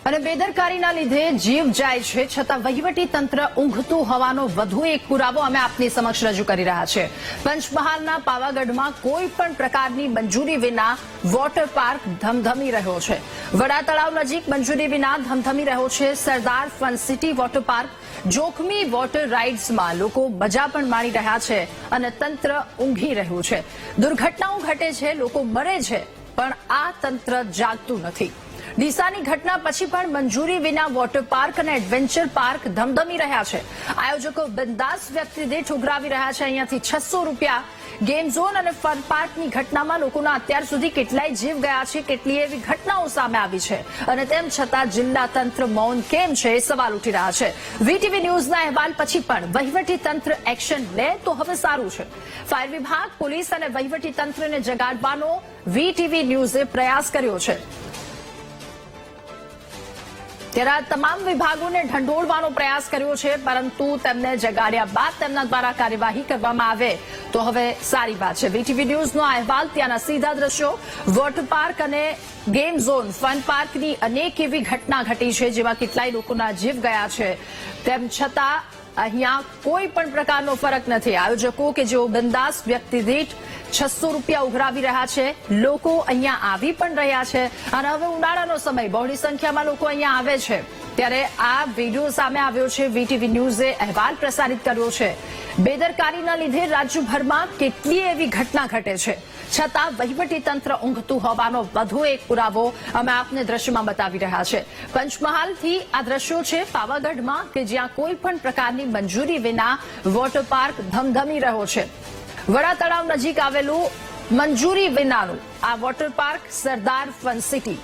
અને બેદરકારીના લીધે જીવ જાય છે છતાં વહીવટી તંત્ર ઊંઘતું હોવાનો વધુ એક પુરાવો અમે આપની સમક્ષ રજૂ કરી રહ્યા છે। પંચમહાલના પાવાગઢમાં કોઈ પણ પ્રકારની મંજૂરી વિના વોટર પાર્ક ધમધમી રહ્યો છે। વડા તળાવ નજીક મંજૂરી વિના ધમધમી રહ્યો છે સરદાર ફન સિટી વોટર પાર્ક। જોખમી વોટર રાઇડ્સમાં લોકો મજા પણ માણી રહ્યા છે અને તંત્ર ઊંઘી રહ્યું છે। દુર્ઘટનાઓ ઘટે છે, લોકો મરે છે, પણ આ તંત્ર જાગતું નથી। ડીસાની ઘટના પછી પણ મંજૂરી વિના વોટર પાર્ક અને એડવેન્ચર પાર્ક ધમધમી રહ્યા છે। આયોજકો બિંદાસ વ્યક્તિ દીઠ ઉઘરાવી રહ્યા છે અહીંયાથી 600 રૂપિયા। ગેમ ઝોન અને ફન પાર્કની ઘટનામાં લોકોના અત્યાર સુધી કેટલાય જીવ ગયા છે, કેટલી એવી ઘટનાઓ સામે આવી છે અને તેમ છતાં જિલ્લા તંત્ર મૌન કેમ છે એ સવાલ ઉઠી રહ્યા છે। વીટીવી ન્યૂઝના અહેવાલ પછી પણ વહીવટી તંત્ર એક્શન લે તો હવે સારું છે। ફાયર વિભાગ, પોલીસ અને વહીવટી તંત્રને જગાડવાનો વીટીવી ન્યૂઝે પ્રયાસ કર્યો છે। ત્યારે તમામ વિભાગોને ઢંઢોળવાનો પ્રયાસ કર્યો છે, પરંતુ તેમને જગાડ્યા બાદ તેમના દ્વારા કાર્યવાહી કરવામાં આવે તો હવે સારી વાત છે। વીટીવી ન્યૂઝનો અહેવાલ, ત્યાંના સીધા દ્રશ્યો। વોટર પાર્ક અને ગેમ ઝોન, ફન પાર્કની અનેક એવી ઘટના ઘટી છે જેમાં કેટલાય લોકોના જીવ ગયા છે, તેમ છતાં અહીંયા કોઈ પણ પ્રકારનો ફરક નથી। આયોજકો કે જેઓ બિંદાસ વ્યક્તિ દીઠ 600 રૂપિયા ઉઘરાવી રહ્યા છે, લોકો અહીંયા આવી પણ રહ્યા છે અને હવે ઉનાળાનો સમય, બહોળી સંખ્યામાં લોકો અહીંયા આવે છે ત્યારે આ વિડીયો સામે આવ્યો છે। વીટીવી ન્યૂઝે અહેવાલ પ્રસારિત કર્યો છે। બેદરકારીના લીધે રાજ્યભરમાં કેટલી એવી ઘટના ઘટે છે છતાં વહીવટી તંત્ર ઊંઘતું હોવાનો વધુ એક પુરાવો અમે આપને દ્રશ્યમાં બતાવી રહ્યા છે। પંચમહાલથી આ દ્રશ્યો છે પાવાગઢમાં કે જ્યાં કોઈ પણ પ્રકારની મંજૂરી વિના વોટર પાર્ક ધમધમી રહ્યો છે। વડા તળાવ નજીક આવેલું મંજૂરી વિનાનું આ વોટર પાર્ક સરદાર ફન સિટી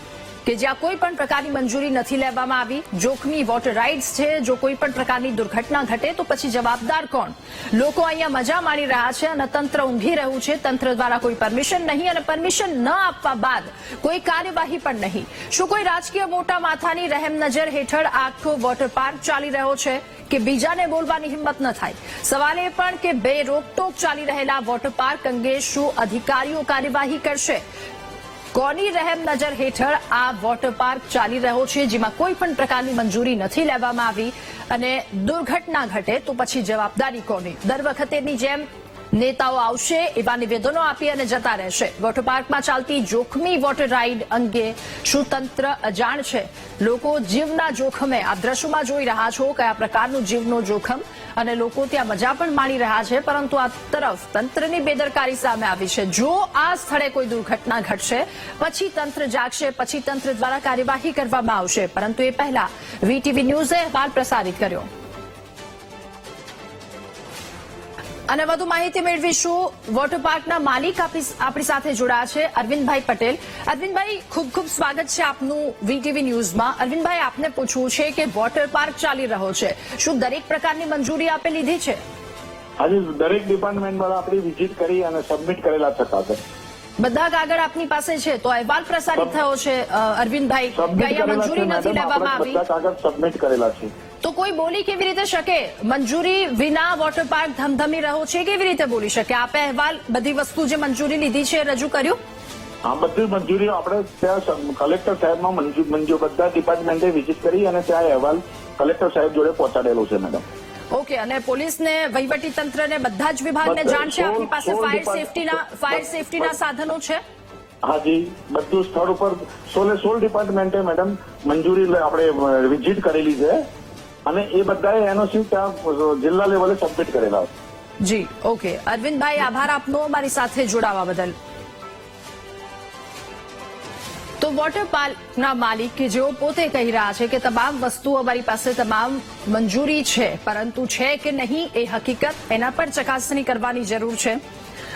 કે જ્યાં કોઈ પણ પ્રકારની મંજૂરી નથી લેવામાં આવી। જોખમી વોટર રાઇડ્સ છે, જો કોઈ પણ પ્રકારની દુર્ઘટના ઘટે તો પછી જવાબદાર કોણ? લોકો અહીંયા મજા માણી રહ્યા છે અને તંત્ર ઊંઘી રહ્યું છે। તંત્ર દ્વારા કોઈ પરમિશન નહીં અને પરમિશન ન આપવા બાદ કોઈ કાર્યવાહી પણ નહીં। શું કોઈ રાજકીય મોટા માથાની રહેમ નજર હેઠળ આખો વોટર પાર્ક ચાલી રહ્યો છે કે બીજાને બોલવાની હિંમત ન થાય? સવાલ એ પણ કે બે રોકટોક ચાલી રહેલા વોટર પાર્ક અંગે શું અધિકારીઓ કાર્યવાહી કરશે? કોની રહેમ નજર હેઠળ આ વોટર પાર્ક ચાલી રહ્યો છે જેમાં કોઈ પણ પ્રકારની મંજૂરી નથી લેવામાં આવી અને દુર્ઘટના ઘટે તો પછી જવાબદારી કોની? દર વખતેની જેમ નેતાઓ આવશે, એવા નિવેદનો આપી અને જતા રહેશે। વોટર પાર્કમાં ચાલતી જોખમી વોટર રાઇડ અંગે શું તંત્ર અજાણ છે? લોકો જીવના જોખમે, આ દ્રશ્યોમાં જોઈ રહ્યા છો કયા પ્રકારનું જીવનું જોખમ, અને લોકો ત્યાં મજા પણ માણી રહ્યા છે, પરંતુ આ તરફ તંત્રની બેદરકારી સામે આવી છે। જો આ સ્થળે કોઈ દુર્ઘટના ઘટશે પછી તંત્ર જાગશે, પછી તંત્ર દ્વારા કાર્યવાહી કરવામાં આવશે, પરંતુ એ પહેલા વીટીવી ન્યૂઝે અહેવાલ પ્રસારિત કર્યો અને વધુ માહિતી મેળવીશું। વોટર પાર્કના માલિક આપણી સાથે જોડાયા છે અરવિંદભાઈ પટેલ। અરવિંદભાઈ, ખૂબ ખૂબ સ્વાગત છે આપનું વીટીવી ન્યૂઝમાં। અરવિંદભાઈ, આપને પૂછવું છે કે વોટર પાર્ક ચાલી રહ્યો છે, શું દરેક પ્રકારની મંજૂરી આપે લીધી છે? આજે દરેક ડિપાર્ટમેન્ટ વાળા આપણી વિઝિટ કરી અને સબમિટ કરેલા છે કાગળ। બધા કાગળ આપની પાસે છે તો અહેવાલ પ્રસારિત થયો છે અરવિંદભાઈ કે અહીંયા મંજૂરી નથી લેવામાં આવી? બધા કાગળ સબમિટ કરેલા છે। તો કોઈ બોલી કેવી રીતે શકે? મંજૂરી વિના વોટર પાર્ક ધમધમી રહ્યો છે, કેવી રીતે બોલી શકે? આપે અહેવાલ, બધી વસ્તુ જે મંજૂરી લીધી છે રજૂ કર્યું? હા, બધી મંજૂરી આપણે ત્યાં કલેક્ટર સાહેબમાં મંજૂર બધા ડિપાર્ટમેન્ટે વિઝિટ કરી અને ત્યાં અહેવાલ કલેક્ટર સાહેબ જોડે પહોંચાડેલો છે મેડમ। ઓકે, અને પોલીસને, વહીવટી તંત્રને, બધા જ વિભાગને જાણ છે? આપની પાસે ફાયર સેફટીના સાધનો છે? હાજી, બધું સ્થળ ઉપર 16 ડિપાર્ટમેન્ટે મેડમ મંજૂરી આપણે વિઝિટ કરેલી છે અને એ બધાએ એનઓસી ત્યાં જિલ્લા લેવલે સબમિટ કરેલા છે। જી, ઓકે અરવિંદભાઈ, આભાર આપનો અમારી સાથે જોડાવા બદલ। તો વોટર પાર્કના માલિક કે જેઓ પોતે કહી રહ્યા છે કે તમામ વસ્તુઓ અમારી પાસે, તમામ મંજૂરી છે, પરંતુ છે કે નહીં એ હકીકત, એના પર ચકાસણી કરવાની જરૂર છે।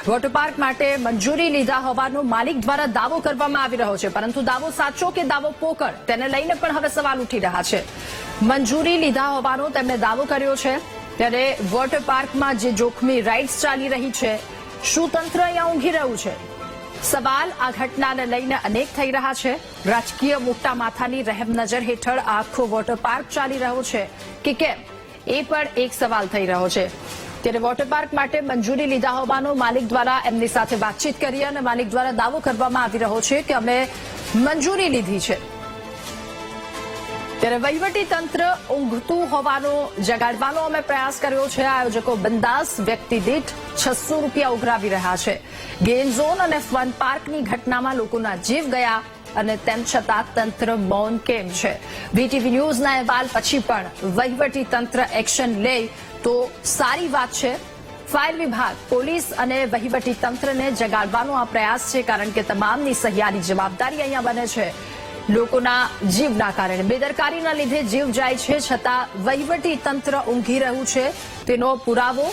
વોટર પાર્ક માટે મંજૂરી લીધા હોવાનો માલિક દ્વારા દાવો કરવામાં આવી રહ્યો છે, પરંતુ દાવો સાચો કે દાવો પોકળ, તેને લઈને પણ હવે સવાલ ઉઠી રહ્યા છે। મંજૂરી લીધા હોવાનો તેમણે દાવો કર્યો છે, ત્યારે વોટર પાર્કમાં જે જોખમી રાઇડ્સ ચાલી રહી છે, શું તંત્ર અહીંયા ઊંઘી રહ્યું છે? સવાલ આ ઘટનાને લઈને અનેક થઈ રહ્યા છે। રાજકીય મોટા માથાની રહેમ નજર હેઠળ આખો વોટર પાર્ક ચાલી રહ્યો છે કે કેમ, એ પણ એક સવાલ થઈ રહ્યો છે। ત્યારે વોટર પાર્ક માટે મંજૂરી લીધા હોવાનો માલિક દ્વારા એમની સાથે વાતચીત કરી અને માલિક દ્વારા દાવો કરવામાં આવી રહ્યો છે કે અમે મંજૂરી લીધી છે। ત્યારે વહીવટી તંત્ર ઊંઘતું હોવાનો જગાડવાનો અમે પ્રયાસ કર્યો છે. આયોજકો બંદાસ વ્યક્તિ દીઠ 600 રૂપિયા ઉઘરાવી રહ્યા છે. ગેમ ઝોન અને ફન પાર્કની ઘટનામાં લોકોના જીવ ગયા અને તેમ છતાં તંત્ર મૌન કેમ છે? વીટીવી ન્યૂઝના અહેવાલ પછી પણ વહીવટી તંત્ર એક્શન લે તો સારી વાત છે. ફાયર વિભાગ, પોલીસ અને વહીવટી તંત્રને જગાડવાનો આ પ્રયાસ છે, કારણ કે તમામની સહિયારી જવાબદારી અહીંયા બને છે. લોકોના જીવના કારણે બેદરકારીના લીધે જીવ જાય છે, છતાં વહીવટી તંત્ર ઊંઘી રહ્યું છે. તેનો પુરાવો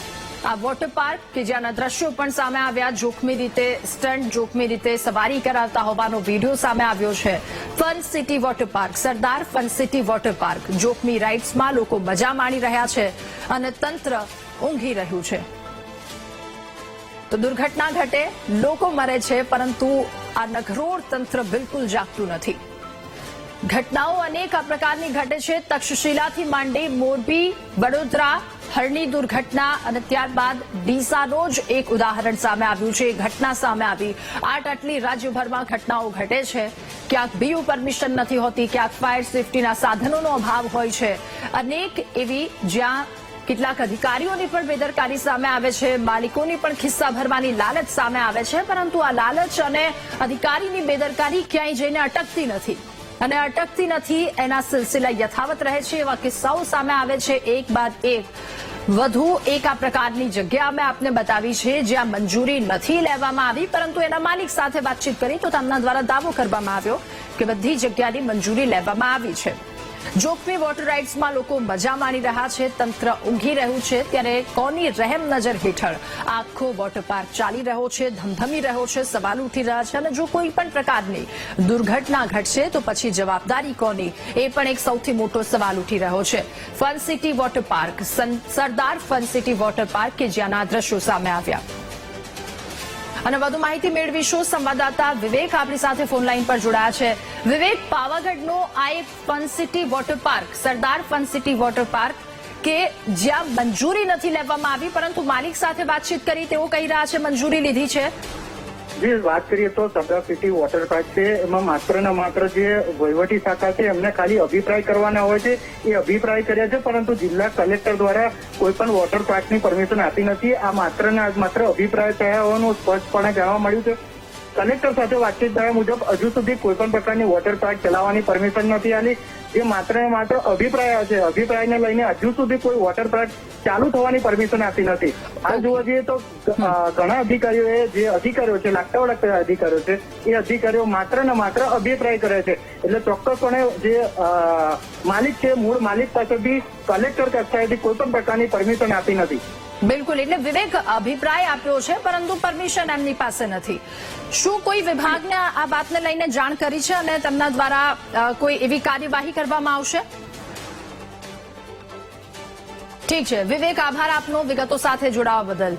આ વોટર પાર્ક કે જ્યાંના દ્રશ્યો પણ સામે આવ્યા. જોખમી રીતે સ્ટન્ટ, જોખમી રીતે સવારી કરાવતા હોવાનો વિડીયો સામે આવ્યો છે. ફન સિટી વોટર પાર્ક, સરદાર ફન સિટી વોટર પાર્ક, જોખમી રાઇડ્સમાં લોકો મજા માણી રહ્યા છે અને તંત્ર ઊંઘી રહ્યું છે. તો દુર્ઘટના ઘટે, લોકો મરે છે, પરંતુ આ નઘરોળ તંત્ર બિલકુલ જાગતું નથી. ઘટનાઓ અનેક આ પ્રકારની ઘટે છે. તક્ષશિલાથી માંડી મોરબી, વડોદરા, હરણી દુર્ઘટના અને ત્યારબાદ ડીસાનો જ એક ઉદાહરણ સામે આવ્યું છે. ઘટના સામે આવી. આટલી રાજ્યભરમાં ઘટનાઓ ઘટે છે. ક્યાંક બીયુ પરમિશન નથી હોતી, ક્યાંક ફાયર સેફટીના સાધનોનો અભાવ હોય છે. અનેક એવી જ્યાં કેટલાક અધિકારીઓની પણ બેદરકારી સામે આવે છે, માલિકોની પણ ખિસ્સા ભરવાની લાલચ સામે આવે છે, પરંતુ આ લાલચ અને અધિકારીની બેદરકારી ક્યાંય જઈને અટકતી નથી અને અટકતી નથી. એના સિલસિલા યથાવત રહે છે. એવા કિસ્સાઓ સામે આવે છે એક બાદ એક. વધુ એક આ પ્રકારની જગ્યા અમે આપને બતાવી છે જ્યાં મંજૂરી નથી લેવામાં આવી, પરંતુ એના માલિક સાથે વાતચીત કરી તો તેમના દ્વારા દાવો કરવામાં આવ્યો કે બધી જગ્યાની મંજૂરી લેવામાં આવી છે. જોખમી વોટર રાઇડ્સમાં લોકો મજા માણી રહ્યા છે, તંત્ર ઊંઘી રહ્યું છે. ત્યારે કોની રહેમ નજર હેઠળ આખો વોટર પાર્ક ચાલી રહ્યો છે, ધમધમી રહ્યો છે, સવાલ ઉઠી રહ્યા છે. અને જો કોઈ પણ પ્રકારની દુર્ઘટના ઘટશે તો પછી જવાબદારી કોની, એ પણ એક સૌથી મોટો સવાલ ઉઠી રહ્યો છે. ફન સિટી વોટર પાર્ક, સરદાર ફન સિટી વોટર પાર્ક કે જ્યાંના દ્રશ્યો સામે આવ્યા. અને વધુ માહિતી મેળવીશું. સંવાદદાતા વિવેક આપણી સાથે ફોન લાઈન પર જોડાયા છે. વિવેક, પાવાગઢનો આ એક ફન સિટી વોટર પાર્ક, સરદાર ફન સિટી વોટર પાર્ક કે જ્યાં મંજૂરી નથી લેવામાં આવી, પરંતુ માલિક સાથે વાતચીત કરી તેઓ કહી રહ્યા છે મંજૂરી લીધી છે. જે વાત કરીએ તો સરદાર સિટી વોટર પાર્ક છે, એમાં માત્ર ને માત્ર જે વહીવટી શાખા છે એમને ખાલી અભિપ્રાય કરવાના હોય છે. એ અભિપ્રાય કર્યા છે, પરંતુ જિલ્લા કલેક્ટર દ્વારા કોઈ પણ વોટર પાર્કની પરમિશન આપી નથી. આ માત્ર ને માત્ર અભિપ્રાય થયા હોવાનું સ્પષ્ટપણે જાણવા મળ્યું છે. કલેક્ટર સાથે વાતચીત થયા મુજબ હજુ સુધી કોઈ પણ પ્રકારની વોટર પાર્ક ચલાવવાની પરમિશન નથી આલી. જે માત્ર ને માત્ર અભિપ્રાય છે, અભિપ્રાયને લઈને હજુ સુધી કોઈ વોટર પાર્ક ચાલુ થવાની પરમિશન આપી નથી. હાલ જોવા જઈએ તો ઘણા અધિકારીઓએ જે અધિકારીઓ છે, લાગતા વળગતા અધિકારીઓ છે, એ અધિકારીઓ માત્ર ને માત્ર અભિપ્રાય કરે છે. એટલે ચોક્કસપણે જે માલિક છે, મૂળ માલિક પાસેથી કલેક્ટર કક્ષાએથી કોઈ પણ પ્રકારની પરમિશન આપી નથી. બિલકુલ, એટલે વિવેક અભિપ્રાય આપ્યો છે, પરંતુ પરમિશન એમની પાસે નથી. શું કોઈ વિભાગને આ વાતને લઈને જાણ કરી છે અને તેમના દ્વારા કોઈ એવી કાર્યવાહી કરવામાં આવશે? ઠીક છે વિવેક, આભાર આપનો વિગતો સાથે જોડાવા બદલ.